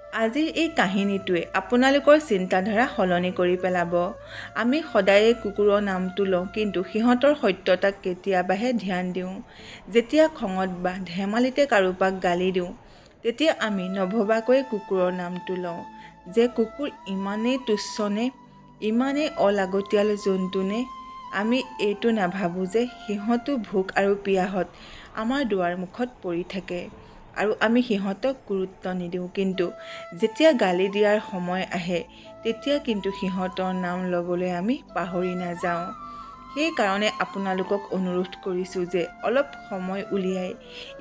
আজিৰ এই কাহিনীটোৱে আপোনালোকৰ চিন্তাধাৰা সলনি কৰি পেলাব। আমি সদায়ে কুকুৰৰ নামটো লওঁ, কিন্তু সিহঁতৰ সত্যতাক কেতিয়াবাহে ধ্যান দিওঁ। যেতিয়া খঙত বা ধেমালিতে কাৰোবাক গালি দিওঁ, তেতিয়া আমি নভবাকৈ কুকুৰৰ নামটো লওঁ। যে কুকুৰ ইমানেই তুচ্ছনে, ইমানেই অলাগতিয়াল জন্তুনে? আমি এইটো নাভাবোঁ যে সিহঁতো ভোক আৰু পিয়াহত আমাৰ দুৱাৰমুখত পৰি থাকে আৰু আমি সিহঁতক গুৰুত্ব নিদিওঁ। কিন্তু যেতিয়া গালি দিয়াৰ সময় আহে, তেতিয়া কিন্তু সিহঁতৰ নাম ল'বলৈ আমি পাহৰি নাযাওঁ। সেইকাৰণে আপোনালোকক অনুৰোধ কৰিছোঁ যে অলপ সময় উলিয়াই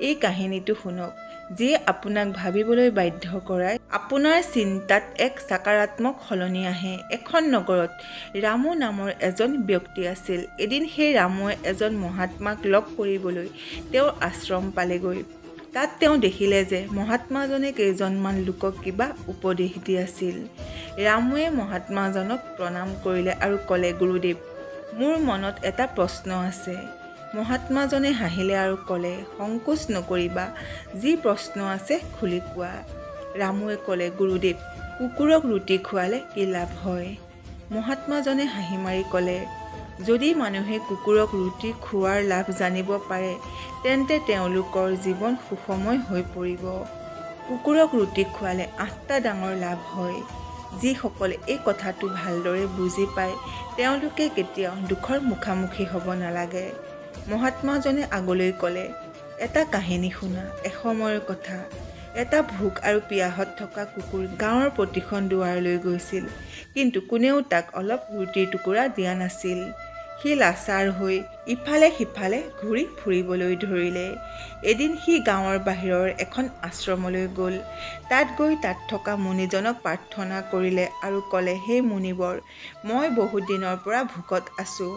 এই কাহিনীটো শুনক, যিয়ে আপোনাক ভাবিবলৈ বাধ্য কৰায়। আপোনাৰ চিন্তাত এক সকাৰাত্মক সলনি আহে। এখন নগৰত ৰামু নামৰ এজন ব্যক্তি আছিল। এদিন সেই ৰামুৱে এজন মহাত্মাক লগ কৰিবলৈ তেওঁৰ আশ্ৰম পালেগৈ। তাত তেওঁ দেখিলে যে মহাত্মাজনে কেইজনমান লোকক কিবা উপদেশ দি আছিল। ৰামুৱে মহাত্মাজনক প্ৰণাম কৰিলে আৰু ক'লে, গুৰুদেৱ, মোৰ মনত এটা প্ৰশ্ন আছে। মহাত্মাজনে হাঁহিলে আৰু ক'লে, সংকোচ নকৰিবা, যি প্ৰশ্ন আছে খুলি কোৱা। ৰামুৱে ক'লে, গুৰুদেৱ, কুকুৰক ৰুটি খোৱালে কি লাভ হয়? মহাত্মাজনে হাঁহি মাৰি ক'লে, যদি মানুহে কুকুৰক ৰুটি খোৱাৰ লাভ জানিব পাৰে, তেন্তে তেওঁলোকৰ জীৱন সুখময় হৈ পৰিব। কুকুৰক ৰুটি খোৱালে 8টা ডাঙৰ লাভ হয়। যিসকলে এই কথাটো ভালদৰে বুজি পায়, তেওঁলোকে কেতিয়াও দুখৰ মুখামুখি হ'ব নালাগে। মহাত্মাজনে আগলৈ ক'লে, এটা কাহিনী শুনা। এসময়ৰ কথা। এটা ভোক আৰু পিয়াহত থকা কুকুৰ গাঁৱৰ প্ৰতিখন দুৱাৰলৈ গৈছিল, কিন্তু কোনেও তাক অলপ ৰুটিৰ টুকুৰা দিয়া নাছিল। সি লাচাৰ হৈ ইফালে সিফালে ঘূৰি ফুৰিবলৈ ধৰিলে। এদিন সি গাঁৱৰ বাহিৰৰ এখন আশ্ৰমলৈ গ'ল। তাত গৈ তাত থকা মুনিজনক প্ৰাৰ্থনা কৰিলে আৰু ক'লে, হে মুনিবৰ, মই বহুত দিনৰ পৰা ভোকত আছোঁ।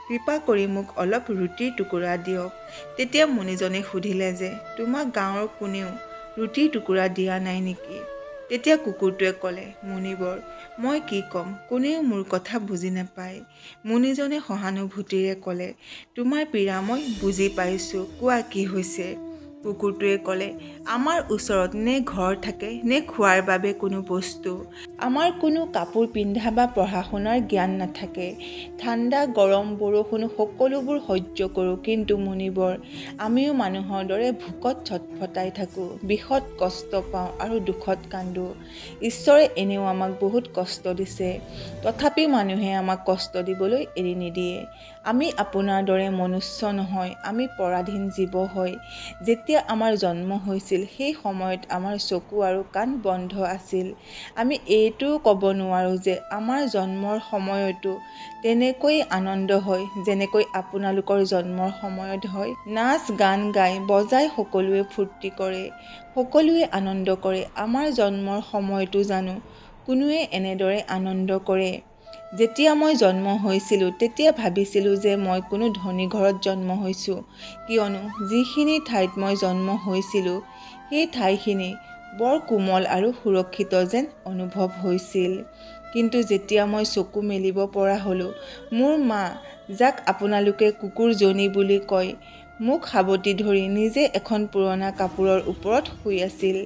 কৃপা কৰি মোক অলপ ৰুটিৰ টুকুৰা দিয়ক। তেতিয়া মুনিজনে সুধিলে যে, তোমাক গাঁৱৰ কোনেও ৰুটিৰ টুকুৰা দিয়া নাই নেকি? তেতিয়া কুকুৰটোৱে ক'লে, মুনিবৰ, মই কি ক'ম, কোনেও মোৰ কথা বুজি নাপায়। মুনিজনে সহানুভূতিৰে ক'লে, তোমাৰ পীড়া মই বুজি পাইছোঁ, কোৱা কি হৈছে? কুকুৰটোৱে ক'লে, আমাৰ ওচৰত নে ঘৰ থাকে নে খোৱাৰ বাবে কোনো বস্তু। আমাৰ কোনো কাপোৰ পিন্ধা বা পঢ়া শুনাৰ জ্ঞান নাথাকে। ঠাণ্ডা, গৰম, বৰষুণ সকলোবোৰ সহ্য কৰোঁ, কিন্তু মুনিবৰ, আমিও মানুহৰ দৰে ভোকত ছটফটাই থাকোঁ, বিষত কষ্ট পাওঁ আৰু দুখত কান্দোঁ। ঈশ্বৰে এনেও আমাক বহুত কষ্ট দিছে, তথাপি মানুহে আমাক কষ্ট দিবলৈ এৰি নিদিয়ে। আমি আপোনাৰ দৰে মনুষ্য নহয়, আমি পৰাধীন জীৱ হয়। যেতিয়া আমাৰ জন্ম হৈছিল, সেই সময়ত আমাৰ চকু আৰু কাণ বন্ধ আছিল। আমি এইটোও ক'ব নোৱাৰোঁ যে আমাৰ জন্মৰ সময়তো তেনেকৈ আনন্দ হয়, যেনেকৈ আপোনালোকৰ জন্মৰ সময়ত হয়। নাচ গান গাই বজাই সকলোৱে ফূৰ্তি কৰে, সকলোৱে আনন্দ কৰে। আমাৰ জন্মৰ সময়তো জানো কোনোৱে এনেদৰে আনন্দ কৰে? যেতিয়া মই জন্ম হৈছিলোঁ, তেতিয়া ভাবিছিলোঁ যে মই কোনো ধনী ঘৰত জন্ম হৈছোঁ, কিয়নো যিখিনি ঠাইত মই জন্ম হৈছিলোঁ, সেই ঠাইখিনি বৰ কোমল আৰু সুৰক্ষিত যেন অনুভৱ হৈছিল। কিন্তু যেতিয়া মই চকু মেলিব পৰা হ'লোঁ, মোৰ মা, যাক আপোনালোকে কুকুৰজনী বুলি কয়, মোক সাৱটি ধৰি নিজে এখন পুৰণা কাপোৰৰ ওপৰত শুই আছিল।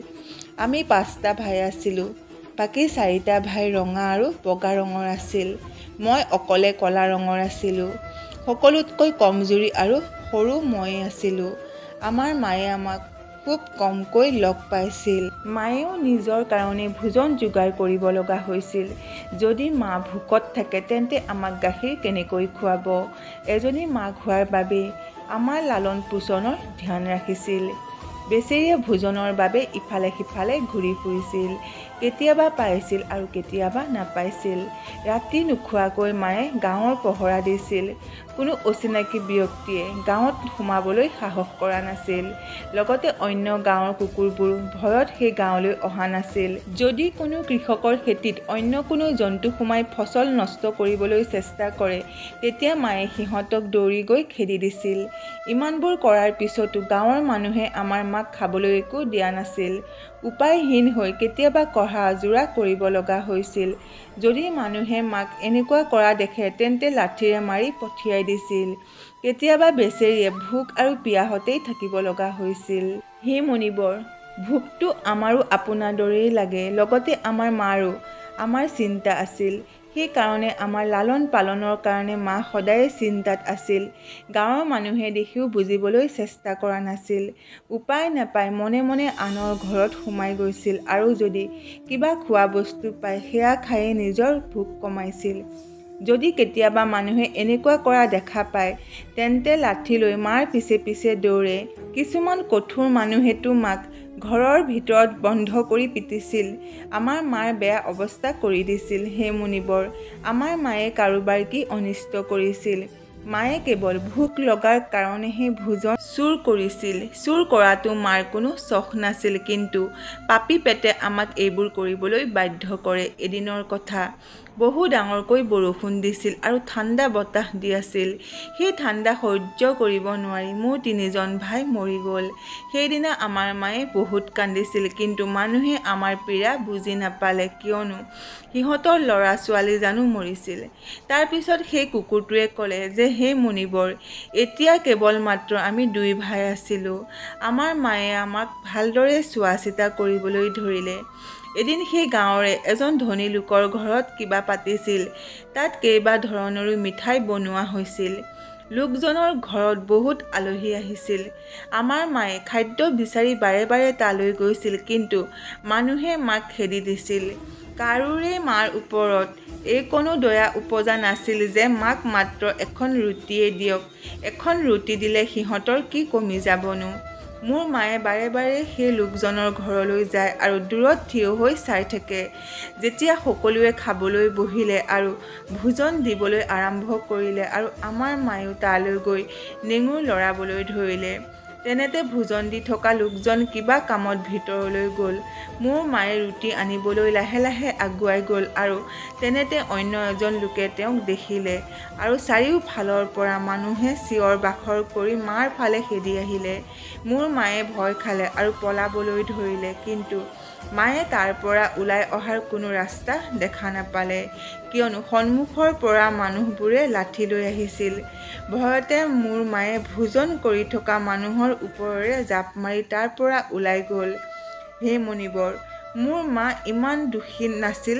আমি 5টা ভাই আছিলোঁ, বাকী 4টা ভাই ৰঙা আৰু বগা ৰঙৰ আছিল। মই অকলে ক'লা ৰঙৰ আছিলোঁ। সকলোতকৈ কমজুৰি আৰু সৰু ময়েই আছিলোঁ। আমাৰ মায়ে আমাক খুব কমকৈ লগ পাইছিল। মায়েও নিজৰ কাৰণে ভোজন যোগাৰ কৰিব লগা হৈছিল। যদি মা ভোকত থাকে, তেন্তে আমাক গাখীৰ কেনেকৈ খুৱাব? এজনী মাক হোৱাৰ বাবেই আমাৰ লালন পোষণৰ ধ্যান ৰাখিছিল। বেচেৰীয়ে ভোজনৰ বাবে ইফালে সিফালে ঘূৰি ফুৰিছিল। কেতিয়াবা পাইছিল আৰু কেতিয়াবা নাপাইছিল। ৰাতি নোখোৱাকৈ মায়ে গাঁৱৰ পহৰা দিছিল। কোনো অচিনাকি ব্যক্তিয়ে গাঁৱত সোমাবলৈ সাহস কৰা নাছিল। লগতে অন্য গাঁৱৰ কুকুৰবোৰো ভয়ত সেই গাঁৱলৈ অহা নাছিল। যদি কোনো কৃষকৰ খেতিত অন্য কোনো জন্তু সোমাই ফচল নষ্ট কৰিবলৈ চেষ্টা কৰে, তেতিয়া মায়ে সিহঁতক দৌৰি গৈ খেদি দিছিল। ইমানবোৰ কৰাৰ পিছতো গাঁৱৰ মানুহে আমাৰ মাক খাবলৈ একো দিয়া নাছিল। উপায়হীন হৈ কেতিয়াবা কঢ়া-জোৰা কৰিব লগা হৈছিল। যদি মানুহে মাক এনেকুৱা কৰা দেখে, তেন্তে লাঠিৰে মাৰি পঠিয়াই দিছিল। কেতিয়াবা বেচেৰীয়ে ভোক আৰু পিয়াহতেই থাকিব লগা হৈছিল। হে মুনিবৰ, ভোকটো আমাৰো আপোনাৰ দৰেই লাগে, লগতে আমাৰ মাৰো আমাৰ চিন্তা আছিল। সেইকাৰণে আমাৰ লালন পালনৰ কাৰণে মা সদায়ে চিন্তাত আছিল। গাঁৱৰ মানুহে দেখিও বুজিবলৈ চেষ্টা কৰা নাছিল। উপায় নাপাই মনে মনে আনৰ ঘৰত সোমাই গৈছিল আৰু যদি কিবা খোৱা বস্তু পায় সেয়া খায়ে নিজৰ ভোক কমাইছিল। যদি কেতিয়াবা মানুহে এনেকুৱা কৰা দেখা পায় তেন্তে লাঠি লৈ মাৰ পিছে পিছে দৌৰে। কিছুমান কঠোৰ মানুহেতো মাক ঘৰৰ ভিতৰত বন্ধ কৰি পিটিছিল। আমাৰ মাৰ বেয়া অৱস্থা কৰি দিছিল। হে মুনিবৰ, আমাৰ মায়ে কাৰোবাৰ কি অনিষ্ট কৰিছিল? মায়ে কেৱল ভোক লগাৰ কাৰণেহে ভোজন চুৰ কৰিছিল। চুৰ কৰাটো মাৰ কোনো চখ নাছিল, কিন্তু পাপী পেটে আমাক এইবোৰ কৰিবলৈ বাধ্য কৰে। এদিনৰ কথা, বহু ডাঙৰকৈ বৰষুণ দিছিল আৰু ঠাণ্ডা বতাহ দি আছিল। সেই ঠাণ্ডা সহ্য কৰিব নোৱাৰি মোৰ ৩জন ভাই মৰি গ'ল। সেইদিনা আমাৰ মায়ে বহুত কান্দিছিল, কিন্তু মানুহে আমাৰ পীড়া বুজি নাপালে, কিয়নো সিহঁতৰ ল'ৰা ছোৱালী জানো মৰিছিল। তাৰ পিছত সেই কুকুৰটোৱে ক'লে যে হে মুনিবৰ, এতিয়া কেৱল মাত্ৰ আমি 2 ভাই আছিলোঁ। আমাৰ মায়ে আমাক ভালদৰে চোৱা চিতা কৰিবলৈ ধৰিলে। এদিন সেই গাঁৱৰে এজন ধনী লোকৰ ঘৰত কিবা পাতিছিল। তাত কেইবা ধৰণৰো মিঠাই বনোৱা হৈছিল। লোকজনৰ ঘৰত বহুত আলহী আহিছিল। আমাৰ মায়ে খাদ্য বিচাৰি বাৰে বাৰে তালৈ গৈছিল, কিন্তু মানুহে মাক খেদি দিছিল। কাৰোৰে মাৰ ওপৰত এইকণো দয়া উপজা নাছিল যে মাক মাত্ৰ এখন ৰুটিয়ে দিয়ক। এখন ৰুটি দিলে সিহঁতৰ কি কমি যাবনো? মোৰ মায়ে বাৰে বাৰে সেই লোকজনৰ ঘৰলৈ যায় আৰু দূৰত থিয় হৈ চাই থাকে। যেতিয়া সকলোৱে খাবলৈ বহিলে আৰু ভোজন দিবলৈ আৰম্ভ কৰিলে আৰু আমাৰ মায়েও তালৈ গৈ নেঙুৰ লৰাবলৈ ধৰিলে, তেনেতে ভোজন দি থকা লোকজন কিবা কামত ভিতৰলৈ গ'ল। মোৰ মায়ে ৰুটি আনিবলৈ লাহে লাহে আগুৱাই গ'ল আৰু তেনেতে অন্য এজন লোকে তেওঁক দেখিলে আৰু চাৰিওফালৰ পৰা মানুহে চিঞৰ বাখৰ কৰি মাৰ ফালে খেদি আহিলে। মোৰ মায়ে ভয় খালে আৰু পলাবলৈ ধৰিলে, কিন্তু মায়ে তাৰ পৰা ওলাই অহাৰ কোনো ৰাস্তা দেখা নাপালে, কিয়নো সন্মুখৰ পৰা মানুহবোৰে লাঠি লৈ আহিছিল। ভয়তে মোৰ মায়ে ভোজন কৰি থকা মানুহৰ ওপৰেৰে জাপ মাৰি তাৰ পৰা ওলাই গ'ল। হে মুনিবৰ, মোৰ মা ইমান দোষী নাছিল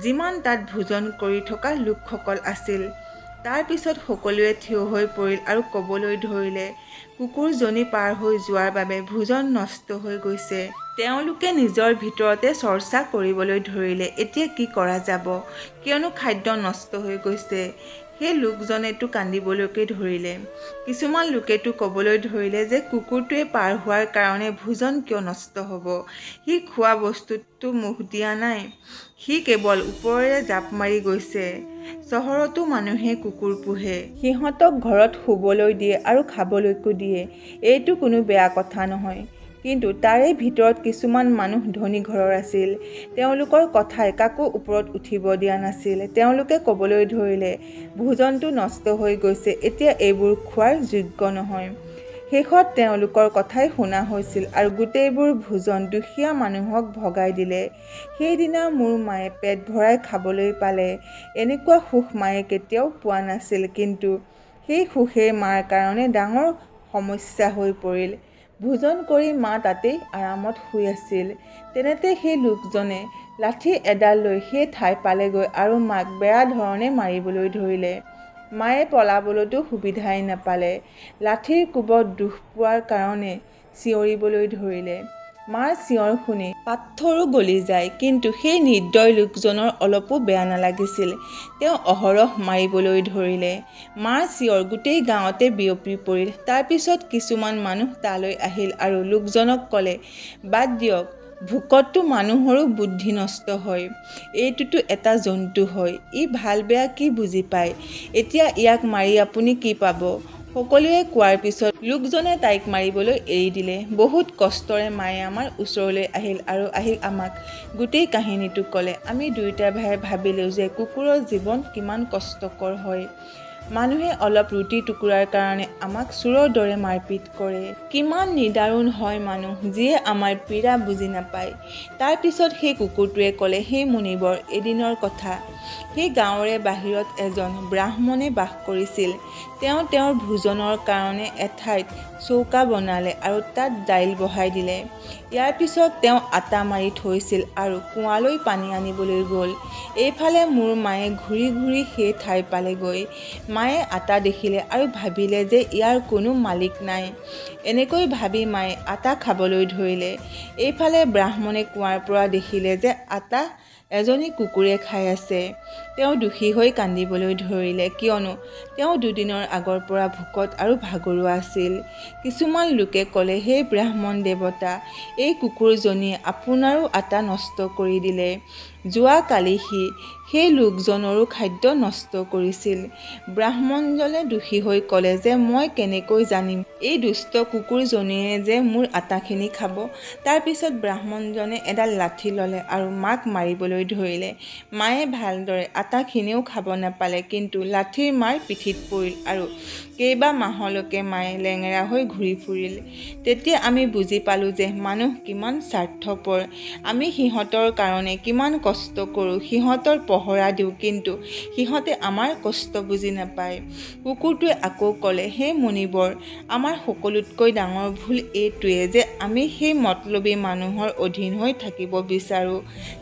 যিমান তাত ভোজন কৰি থকা লোকসকল আছিল। তাৰ পিছত সকলোৱে থিয় হৈ পৰিল আৰু ক'বলৈ ধৰিলে, কুকুৰজনী পাৰ হৈ যোৱাৰ বাবে ভোজন নষ্ট হৈ গৈছে। তেওঁলোকে নিজৰ ভিতৰতে চৰ্চা কৰিবলৈ ধৰিলে, এতিয়া কি কৰা যাব, কিয়নো খাদ্য নষ্ট হৈ গৈছে। সেই লোকজনেতো কান্দিবলৈকে ধৰিলে। কিছুমান লোকেতো ক'বলৈ ধৰিলে যে কুকুৰটোৱে পাৰ হোৱাৰ কাৰণে ভোজন কিয় নষ্ট হ'ব? সি খোৱা বস্তুততো মুখ দিয়া নাই, সি কেৱল ওপৰেৰে জাপ মাৰি গৈছে। চহৰতো মানুহে কুকুৰ পোহে। সিহঁতক ঘৰত শুবলৈ দিয়ে আৰু খাবলৈকো দিয়ে। এইটো কোনো বেয়া কথা নহয়। কিন্তু তাৰে ভিতৰত কিছুমান মানুহ ধনী ঘৰৰ আছিল। তেওঁলোকৰ কথাই কাকো ওপৰত উঠিব দিয়া নাছিল। তেওঁলোকে ক'বলৈ ধৰিলে, ভোজনটো নষ্ট হৈ গৈছে, এতিয়া এইবোৰ খোৱাৰ যোগ্য নহয়। শেষত তেওঁলোকৰ কথাই শুনা হৈছিল আৰু গোটেইবোৰ ভোজন দুখীয়া মানুহক ভগাই দিলে। সেইদিনা মোৰ মায়ে পেট ভৰাই খাবলৈ পালে। এনেকুৱা সুখ মায়ে কেতিয়াও পোৱা নাছিল, কিন্তু সেই সুখেই মাৰ কাৰণে ডাঙৰ সমস্যা হৈ পৰিল। ভোজন কৰি মা তাতেই আৰামত শুই আছিল। তেনেতে সেই লোকজনে লাঠি এডাল লৈ সেই ঠাই পালেগৈ আৰু মাক বেয়া ধৰণে মাৰিবলৈ ধৰিলে। মায়ে পলাবলৈতো সুবিধাই নাপালে। লাঠিৰ কোবত দুখ পোৱাৰ কাৰণে চিঞৰিবলৈ ধৰিলে। মাৰ চিঞৰ শুনি পাথৰো গলি যায়, কিন্তু সেই নিৰ্দয় লোকজনৰ অলপো বেয়া নালাগিছিল। তেওঁ অহৰহ মাৰিবলৈ ধৰিলে। মাৰ চিঞৰ গোটেই গাঁৱতে বিয়পি পৰিল। তাৰ পিছত কিছুমান মানুহ তালৈ আহিল আৰু লোকজনক ক'লে, বাদ দিয়ক, ভোকততো মানুহৰো বুদ্ধি নষ্ট হয়। এইটোতো এটা জন্তু হয়, ই ভাল বেয়া কি বুজি পায়। এতিয়া ইয়াক মাৰি আপুনি কি পাব? সকলোৱে কোৱাৰ পিছত লোকজনে তাইক মাৰিবলৈ এৰি দিলে। বহুত কষ্টৰে মায়ে আমাৰ ওচৰলৈ আহিল আৰু আমাক গোটেই কাহিনীটো ক'লে। আমি 2টা ভাইয়ে ভাবিলোঁ যে কুকুৰৰ জীৱন কিমান কষ্টকৰ হয়। মানুহে অলপ ৰুটি টুকুৰাৰ কাৰণে আমাক চোৰৰ দৰে মাৰপিট কৰে। কিমান নিদাৰুণ হয় মানুহ, যিয়ে আমাৰ পীড়া বুজি নাপায়। তাৰ পিছত সেই কুকুৰটোৱে ক'লে, হে মুনিবৰ, এদিনৰ কথা, সেই গাঁৱৰে বাহিৰত এজন ব্ৰাহ্মণে বাস কৰিছিল। তেওঁ তেওঁৰ ভোজনৰ কাৰণে এঠাইত চৌকা বনালে আৰু তাত দাইল বহাই দিলে। ইয়াৰ পিছত তেওঁ আটা মাৰি থৈছিল আৰু কুঁৱালৈ পানী আনিবলৈ গ'ল। এইফালে মোৰ মায়ে ঘূৰি ঘূৰি সেই ঠাই পালেগৈ। মায়ে আটা দেখিলে আৰু ভাবিলে যে ইয়াৰ কোনো মালিক নাই। এনেকৈ ভাবি মায়ে আটা খাবলৈ ধৰিলে। এইফালে ব্ৰাহ্মণে কুঁৱাৰ পৰা দেখিলে যে আটা এজনী কুকুৰে খাই আছে। তেওঁ দুখী হৈ কান্দিবলৈ ধৰিলে, কিয়নো তেওঁ দুদিনৰ আগৰ পৰা ভোকত আৰু ভাগৰুৱা আছিল। কিছুমান লোকে ক'লে, হে ব্ৰাহ্মণ দেৱতা, এই কুকুৰজনীয়ে আপোনাৰো আটা নষ্ট কৰি দিলে। যোৱাকালি সি সেই লোকজনৰো খাদ্য নষ্ট কৰিছিল। ব্ৰাহ্মণজনে দুখী হৈ ক'লে যে মই কেনেকৈ জানিম এই দুষ্ট কুকুৰজনীয়ে যে মোৰ আটাখিনি খাব। তাৰ পিছত ব্ৰাহ্মণজনে এডাল লাঠি ল'লে আৰু মাক মাৰিবলৈ ধৰিলে। মায়ে ভালদৰে আটাখিনিও খাব নাপালে, কিন্তু লাঠিৰ মাৰ পিঠিত পৰিল আৰু কেইবা মাহলৈকে মায়ে লেঙেৰা হৈ ঘূৰি ফুৰিল। তেতিয়া আমি বুজি পালোঁ যে মানুহ কিমান স্বাৰ্থপৰ। আমি সিহঁতৰ কাৰণে কিমান কষ্ট কৰোঁ, সিহঁতৰ পহৰা দিওঁ, কিন্তু সিহঁতে আমাৰ কষ্ট বুজি নাপায়। কুকুৰটোৱে আকৌ ক'লে, হে মুনিবৰ, আমাৰ সকলোতকৈ ডাঙৰ ভুল এইটোৱে যে আমি সেই মতলবী মানুহৰ অধীন হৈ থাকিব বিচাৰোঁ,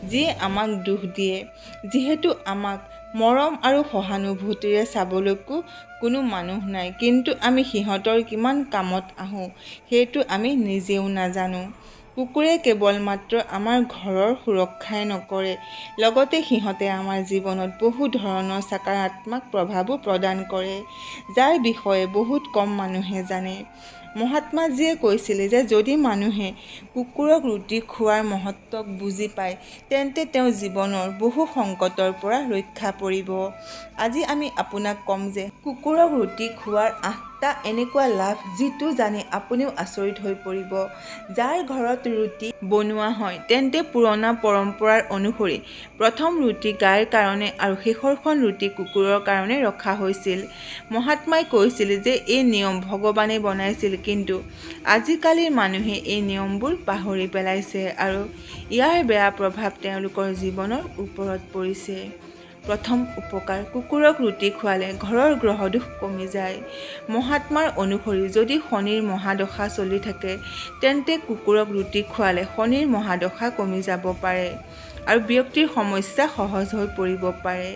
যিয়ে আমাক দুখ দিয়ে। যিহেতু আমাক মৰম আৰু সহানুভূতিৰে চাবলৈকো কোনো মানুহ নাই, কিন্তু আমি সিহঁতৰ কিমান কামত আহোঁ সেইটো আমি নিজেও নাজানো। কুকুৰে কেৱল মাত্ৰ আমাৰ ঘৰৰ সুৰক্ষাই নকৰে, লগতে সিহঁতে আমাৰ জীৱনত বহু ধৰণৰ সকাৰাত্মক প্ৰভাৱো প্ৰদান কৰে, যাৰ বিষয়ে বহুত কম মানুহে জানে। মহাত্মাজীয়ে কৈছিল যে যদি মানুহে কুকুৰক ৰুটি খোৱাৰ মহত্বক বুজি পায়, তেন্তে তেওঁ জীৱনৰ বহু সংকটৰ পৰা ৰক্ষা পৰিব। আজি আমি আপোনাক ক'ম যে কুকুৰক ৰুটি খোৱাৰ 8টা এনেকুৱা লাভ যিটো জানি আপুনিও আচৰিত হৈ পৰিব। যাৰ ঘৰত ৰুটি বনোৱা হয়, তেন্তে পুৰণা পৰম্পৰাৰ অনুসৰি প্ৰথম ৰুটি গাইৰ কাৰণে আৰু শেষৰখন ৰুটি কুকুৰৰ কাৰণে ৰখা হৈছিল। মহাত্মাই কৈছিল যে এই নিয়ম ভগৱানে বনাইছিল, কিন্তু আজিকালিৰ মানুহে এই নিয়মবোৰ পাহৰি পেলাইছে আৰু ইয়াৰ বেয়া প্ৰভাৱ তেওঁলোকৰ জীৱনৰ ওপৰত পৰিছে। প্ৰথম উপকাৰ, কুকুৰক ৰুটি খোৱালে ঘৰৰ গ্ৰহদোষ কমি যায়। মহাত্মাৰ অনুসৰি যদি শনিৰ মহাদশা চলি থাকে, তেন্তে কুকুৰক ৰুটি খোৱালে শনিৰ মহাদশা কমি যাব পাৰে আৰু ব্যক্তিৰ সমস্যা সহজ হৈ পৰিব পাৰে।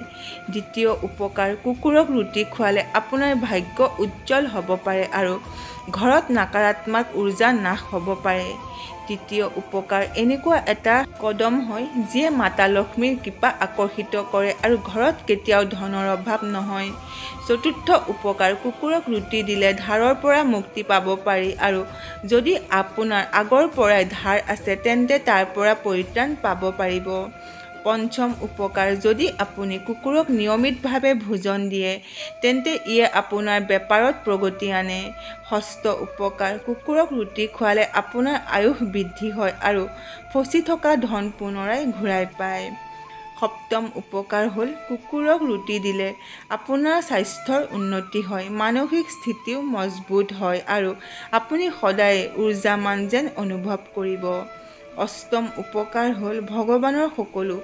দ্বিতীয় উপকাৰ, কুকুৰক ৰুটি খোৱালে আপোনাৰ ভাগ্য উজ্জ্বল হ'ব পাৰে আৰু ঘৰত নকাৰাত্মক উৰ্জা নাশ হ'ব পাৰে। তৃতীয় উপকাৰ, এনেকুৱা এটা কদম হয় যিয়ে মাতা লক্ষ্মীৰ কৃপা আকৰ্ষিত কৰে আৰু ঘৰত কেতিয়াও ধনৰ অভাৱ নহয়। চতুৰ্থ উপকাৰ, কুকুৰক ৰুটি দিলে ধাৰৰ পৰা মুক্তি পাব পাৰি আৰু যদি আপোনাৰ আগৰ পৰাই ধাৰ আছে তেন্তে তাৰ পৰা পৰিত্ৰাণ পাব পাৰিব। পঞ্চম উপকাৰ, যদি আপুনি কুকুৰক নিয়মিতভাৱে ভোজন দিয়ে, তেন্তে ইয়ে আপোনাৰ বেপাৰত প্ৰগতি আনে। ষষ্ঠ উপকাৰ, কুকুৰক ৰুটি খোৱালে আপোনাৰ আয়ুস বৃদ্ধি হয় আৰু ফচি থকা ধন পুনৰাই ঘূৰাই পায়। সপ্তম উপকাৰ হ'ল, কুকুৰক ৰুটি দিলে আপোনাৰ স্বাস্থ্যৰ উন্নতি হয়, মানসিক স্থিতিও মজবুত হয় আৰু আপুনি সদায়ে ঊৰ্জাৱান যেন অনুভৱ কৰিব। অষ্টম উপকাৰ হ'ল, ভগৱানৰ সকলো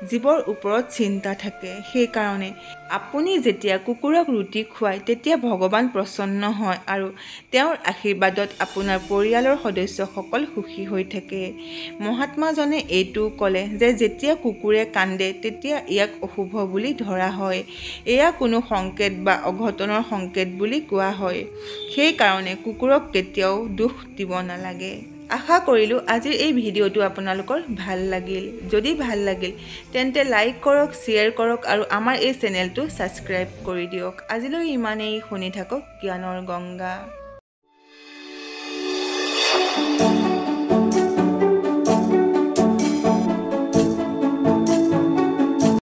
জীৱৰ ওপৰত চিন্তা থাকে। সেইকাৰণে আপুনি যেতিয়া কুকুৰক ৰুটি খুৱায়, তেতিয়া ভগৱান প্ৰসন্ন হয় আৰু তেওঁৰ আশীৰ্বাদত আপোনাৰ পৰিয়ালৰ সদস্যসকল সুখী হৈ থাকে। মহাত্মাজনে এইটোও ক'লে যে যেতিয়া কুকুৰে কান্দে তেতিয়া ইয়াক অশুভ বুলি ধৰা হয়। এয়া কোনো সংকেত বা অঘটনৰ সংকেত বুলি কোৱা হয়। সেইকাৰণে কুকুৰক কেতিয়াও দোষ দিব নালাগে। আশা কৰিলোঁ আজিৰ এই ভিডিঅ'টো আপোনালোকৰ ভাল লাগিল। যদি ভাল লাগিল তেন্তে লাইক কৰক, শ্বেয়াৰ কৰক আৰু আমাৰ এই চেনেলটো ছাবস্ক্ৰাইব কৰি দিয়ক। আজিলৈ ইমানেই। শুনি থাকক জ্ঞানৰ গংগা।